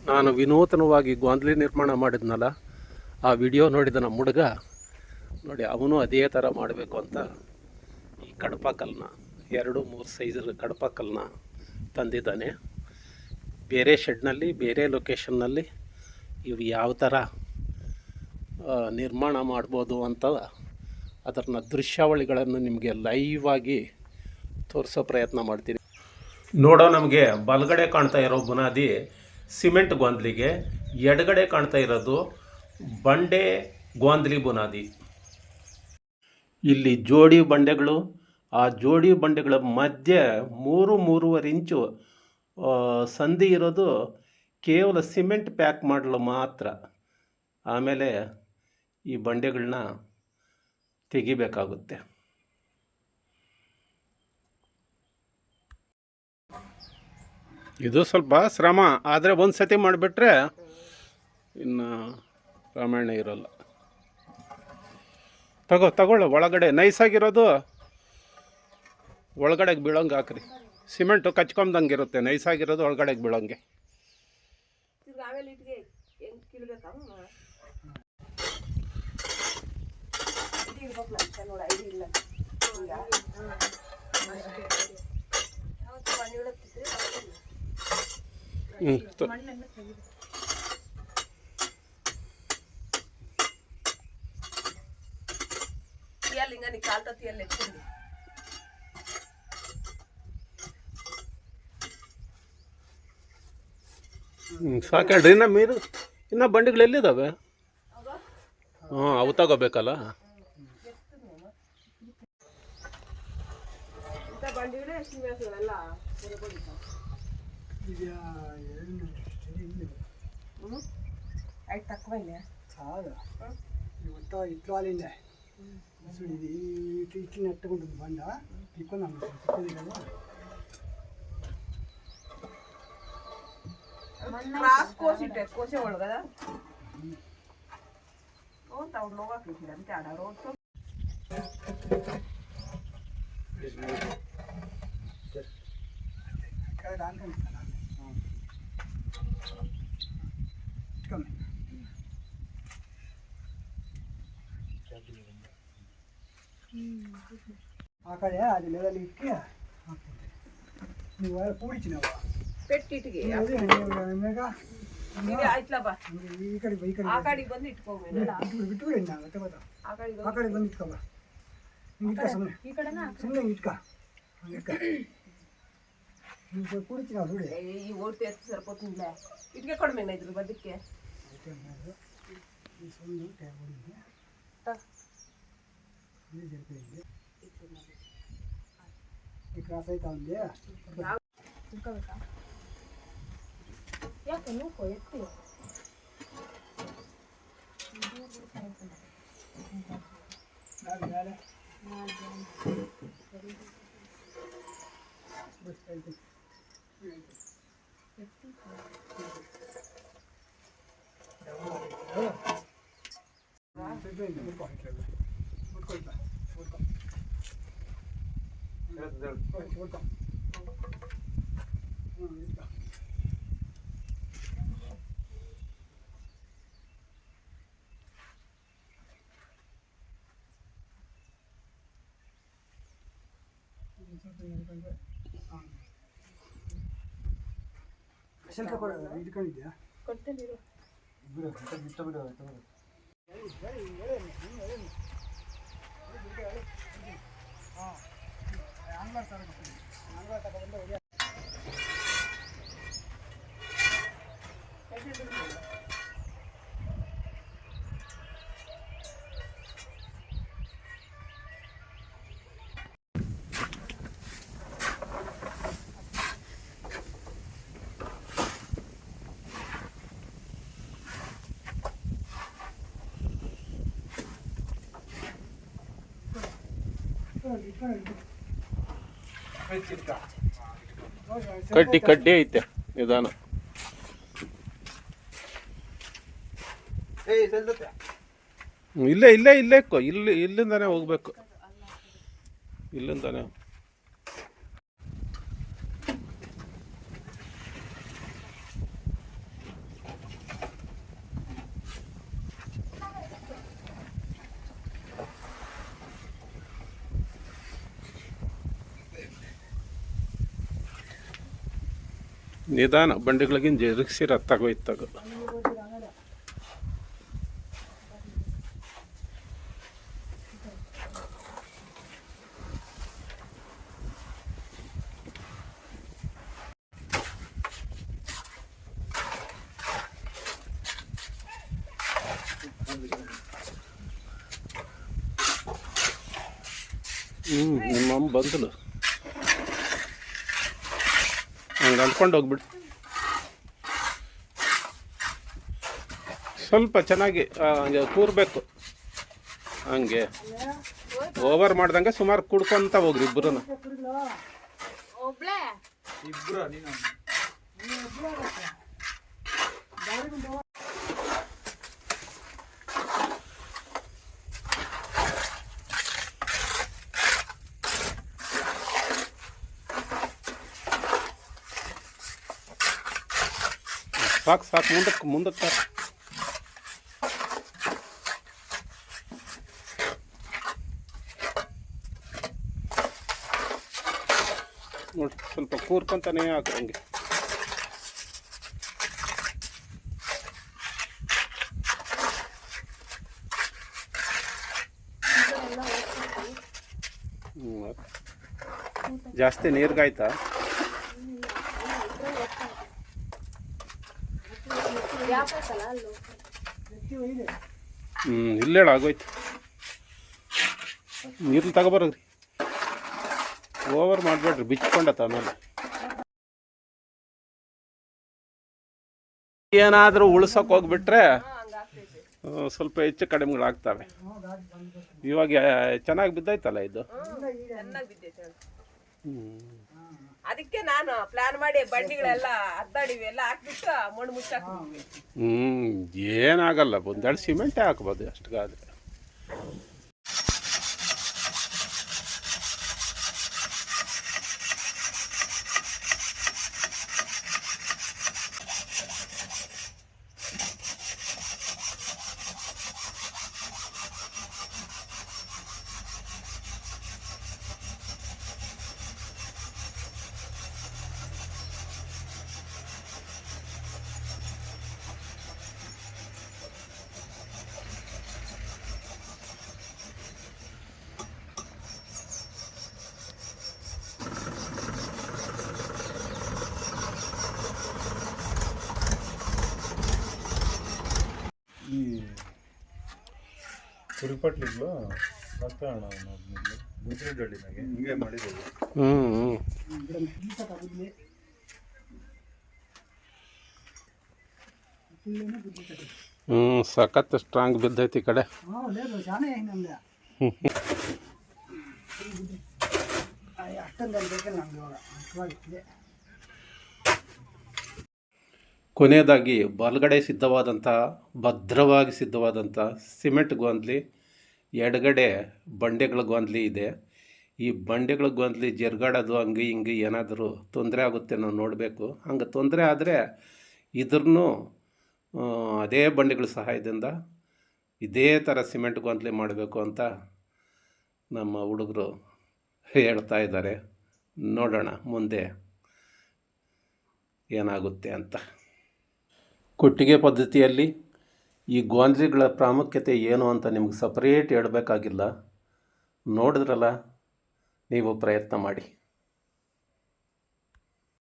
ನಾನು ವಿನೂತನವಾಗಿ ಗೋಂದ್ಲಿ ನಿರ್ಮಾಣ ಮಾಡಿದ್ನಲ್ಲ, ಆ ವಿಡಿಯೋ ನೋಡಿದ ನಮ್ಮ ಹುಡುಗ ನೋಡಿ, ಅವನು ಅದೇ ಥರ ಮಾಡಬೇಕು ಅಂತ ಈ ಕಡಪ ಕಲ್ಲನ್ನ 2-3 ಸೈಜ್ ಕಡಪ ಕಲ್ಲನ್ನ ತಂದಿದ್ದಾನೆ. ಬೇರೆ ಶೆಡ್ನಲ್ಲಿ ಬೇರೆ ಲೊಕೇಶನ್ನಲ್ಲಿ ಇವು ಯಾವ ಥರ ನಿರ್ಮಾಣ ಮಾಡ್ಬೋದು ಅಂತ ಅದರ ದೃಶ್ಯಾವಳಿಗಳನ್ನು ನಿಮಗೆ ಲೈವ್ ಆಗಿ ತೋರಿಸೋ ಪ್ರಯತ್ನ ಮಾಡ್ತೀನಿ. ನೋಡೋ, ನಮಗೆ ಬಲಗಡೆ ಕಾಣ್ತಾ ಇರೋ ಬುನಾದಿ ಸಿಮೆಂಟ್ ಗೋಂದ್ಲಿಗೆ, ಎಡಗಡೆ ಕಾಣ್ತಾ ಇರೋದು ಬಂಡೆ ಗೋಂದ್ಲಿ ಬುನಾದಿ. ಇಲ್ಲಿ ಜೋಡಿ ಬಂಡೆಗಳು, ಆ ಜೋಡಿ ಬಂಡೆಗಳ ಮಧ್ಯೆ 3-3.5 ಇಂಚು ಸಂಧಿ ಇರೋದು ಕೇವಲ ಸಿಮೆಂಟ್ ಪ್ಯಾಕ್ ಮಾಡಲು ಮಾತ್ರ. ಆಮೇಲೆ ಈ ಬಂಡೆಗಳನ್ನ ತೆಗಿಬೇಕಾಗುತ್ತೆ. ಇದು ಸ್ವಲ್ಪ ಶ್ರಮ, ಆದರೆ ಒಂದು ಸತಿ ಮಾಡಿಬಿಟ್ರೆ ಇನ್ನು ರಾಮಾಯಣ ಇರೋಲ್ಲ. ತಗೊಳ್ಳು, ಒಳಗಡೆ ನೈಸಾಗಿರೋದು ಒಳಗಡೆಗೆ ಬೀಳೋಂಗೆ ಹಾಕ್ರಿ. ಸಿಮೆಂಟು ಕಚ್ಕೊಂಬಂಗೆ ಇರುತ್ತೆ, ನೈಸಾಗಿರೋದು ಒಳಗಡೆಗೆ ಬೀಳೋಂಗೆ. ಸಾಕೇಳ್ರಿ. ಇನ್ನು ಮೀರು ಇನ್ನು ಬಂಡಿಗಳು ಎಲ್ಲಿದ್ದಾವೆ? ಅವು ತಗೋಬೇಕಲ್ಲ. కోసే వాళ్ళు కదా టౌన్లోగా అంతే ఆడ రోడ్తో ఆ కడే అది లెవెల్ ఇక్కి నువ్వు పూడిచినావా పెట్టిటికి ఇట్లా బా ఆకాడికి ಬಂದು ಇಟ್ಕೋಬೇಕು. ಬಿಟ್ಟು ಆಕಾಡಿಗೆ ಬಂದು ಇಟ್ಕೋಬಾ. ಸುಮ್ಮನೆ ಇಟ್ಕ ಕೂಡಿಚಿನಾವ ನೋಡಿ. ಈ ಓಡ್ತಿ ಎತ್ತು ಸರಿపోతుందిలే. ಇಟ್ಕೆ ಕಡಿಮೆ ಇದ್ರ ಬದಕ್ಕೆ ಕ್ರಾಸ್ ಆಯ್ತಾ ఉంది. ಯಾಕೆ ನೋಕೋ ಎತ್ತಿ ಶಲ್ಕ ಕೊಡ ಇಟ್ಕೊಂಡಿದ್ಯಾ? ಕೊಡ್ತೇನೆ. ಬಿಡು ಬಿಟ್ಟು ಬಿಡು. ಕಡ್ಡಿ ಕಡ್ಡಿ ಐತೆ ನಿಧಾನ. ಇಲ್ಲೇ ಇಲ್ಲೇ ಇಲ್ಲೇ ಇಲ್ಲಿಂದಾನೆ ಹೋಗ್ಬೇಕು, ಇಲ್ಲಿಂದಾನೆ. ನಿಧಾನ ಬಂಡಿಗಳಿಗಿಂತ ಜರುಗಿಸಿರ ತಗೋಯ್ತಾಗ. ನಿಮ್ಮಮ್ಮ ಬಂದಳು ಹಂಗೆ ಅಂದ್ಕೊಂಡು ಹೋಗ್ಬಿಡು. ಸ್ವಲ್ಪ ಚೆನ್ನಾಗಿ ಹಂಗೆ ಕೂರಬೇಕು. ಹಂಗೆ ಓವರ್ ಮಾಡ್ದಂಗೆ ಸುಮಾರು ಕುಡ್ಕೊಂತ ಹೋಗ್ರಿ ಇಬ್ಬರು. ಒಬ್ಳೆ ಸಾಕು ಸಾಕು, ಮುಂದಕ್ಕೆ ನೋಡಿ, ಸ್ವಲ್ಪ ಕೂರ್ಕೊಂತಾನೆ ಹಾಕು ಹಂಗೆ. ಜಾಸ್ತಿ ನೀರ್ಗಾಯ್ತಾ? ಇಲ್ಲೇಳ ಆಗೋಯ್ತು. ನೀರು ತಗೊಬರ್ರಿ, ಓವರ್ ಮಾಡಬೇಡ್ರಿ, ಬಿಚ್ಕೊಂಡತ್ತ ಆಮೇಲೆ. ಏನಾದರೂ ಉಳ್ಸೋಕೆ ಹೋಗ್ಬಿಟ್ರೆ ಸ್ವಲ್ಪ ಹೆಚ್ಚು ಕಡಿಮೆಗಳಾಗ್ತವೆ. ಇವಾಗ ಚೆನ್ನಾಗಿ ಬಿದ್ದೈತಲ್ಲ ಇದು. ಚೆನ್ನಾಗಿ ಬಿದ್ದೈತೆ. ಅದಕ್ಕೆ ನಾನು ಪ್ಲಾನ್ ಮಾಡಿ ಬಂಡಿಗಳೆಲ್ಲ ಅದ್ದಾಡಿವಿ ಎಲ್ಲ ಹಾಕ್ಬಿಟ್ಟು ಮಣ್ಣು ಮುಚ್ಚಾಕ್ಬಿಟ್ವಿ. ಏನಾಗಲ್ಲ, ಒಂದೆರಡು ಸಿಮೆಂಟೇ ಹಾಕ್ಬೋದು ಅಷ್ಟಿಗಾದ್ರೆ. ಈ ಕುರಿಪಟ್ಲಿಗಳು ಮತ್ತೆ ಅಣ್ಣ ಗುಜರಾಡಳ್ಳಿನಾಗೆ ಹಿಂಗೆ ಮಾಡಿದ್ದೀವಿ. ಸಖತ್ ಸ್ಟ್ರಾಂಗ್ ಬಿದ್ದೈತಿ ಈ ಕಡೆ. ಕೊನೆಯದಾಗಿ ಬಲಗಡೆ ಸಿದ್ಧವಾದಂಥ ಭದ್ರವಾಗಿ ಸಿದ್ಧವಾದಂಥ ಸಿಮೆಂಟ್ ಗೋಂದ್ಲಿ, ಎಡಗಡೆ ಬಂಡೆಗಳ ಗೋಂದ್ಲಿ ಇದೆ. ಈ ಬಂಡೆಗಳ ಗೋಂದ್ಲಿ ಜರ್ಗಾಡೋದು ಹಂಗೆ ಹಿಂಗೆ ಏನಾದರೂ ತೊಂದರೆ ಆಗುತ್ತೆ ನಾವು ನೋಡಬೇಕು. ಹಂಗೆ ತೊಂದರೆ ಆದರೆ ಇದ್ರೂ ಅದೇ ಬಂಡೆಗಳ ಸಹಾಯದಿಂದ ಇದೇ ಥರ ಸಿಮೆಂಟ್ ಗೋಂದ್ಲಿ ಮಾಡಬೇಕು ಅಂತ ನಮ್ಮ ಹುಡುಗರು ಹೇಳ್ತಾ ಇದ್ದಾರೆ. ನೋಡೋಣ ಮುಂದೆ ಏನಾಗುತ್ತೆ ಅಂತ. ಕೊಟ್ಟಿಗೆ ಪದ್ಧತಿಯಲ್ಲಿ ಈ ಗೋಂದ್ಲಿಗಳ ಪ್ರಾಮುಖ್ಯತೆ ಏನು ಅಂತ ನಿಮ್ಗೆ ಸಪ್ರೇಟ್ ಹೇಳಬೇಕಾಗಿಲ್ಲ. ನೋಡಿದ್ರಲ್ಲ, ನೀವು ಪ್ರಯತ್ನ ಮಾಡಿ.